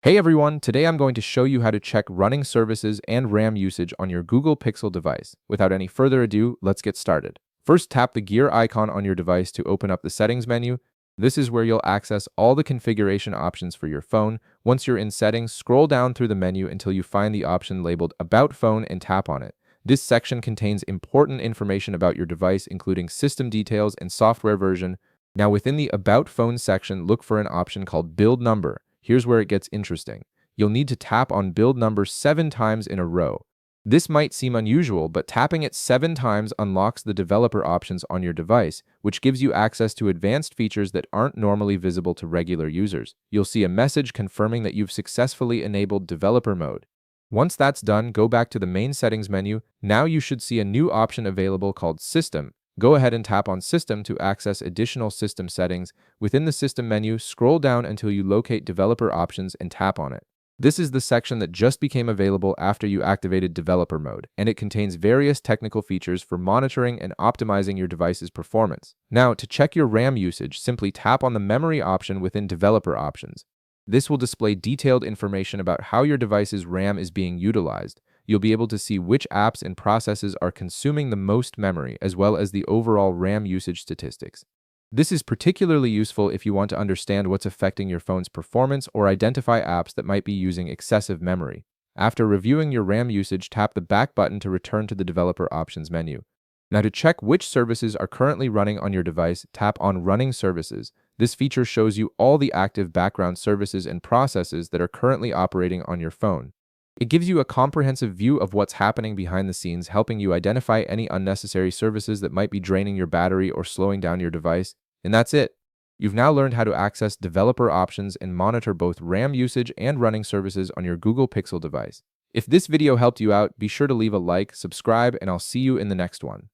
Hey everyone, today I'm going to show you how to check running services and RAM usage on your Google Pixel device. Without any further ado, let's get started. First, tap the gear icon on your device to open up the settings menu. This is where you'll access all the configuration options for your phone. Once you're in settings, scroll down through the menu until you find the option labeled About Phone and tap on it. This section contains important information about your device, including system details and software version. Now, within the About Phone section, look for an option called Build Number. Here's where it gets interesting. You'll need to tap on build number 7 times in a row. This might seem unusual, but tapping it 7 times unlocks the developer options on your device, which gives you access to advanced features that aren't normally visible to regular users. You'll see a message confirming that you've successfully enabled developer mode. Once that's done, go back to the main settings menu. Now you should see a new option available called System. Go ahead and tap on System to access additional system settings. Within the System menu, scroll down until you locate Developer Options and tap on it. This is the section that just became available after you activated Developer Mode, and it contains various technical features for monitoring and optimizing your device's performance. Now, to check your RAM usage, simply tap on the Memory option within Developer Options. This will display detailed information about how your device's RAM is being utilized. You'll be able to see which apps and processes are consuming the most memory, as well as the overall RAM usage statistics. This is particularly useful if you want to understand what's affecting your phone's performance or identify apps that might be using excessive memory. After reviewing your RAM usage, tap the back button to return to the Developer Options menu. Now, to check which services are currently running on your device, tap on Running Services. This feature shows you all the active background services and processes that are currently operating on your phone. It gives you a comprehensive view of what's happening behind the scenes, helping you identify any unnecessary services that might be draining your battery or slowing down your device. And that's it. You've now learned how to access developer options and monitor both RAM usage and running services on your Google Pixel device. If this video helped you out, be sure to leave a like, subscribe, and I'll see you in the next one.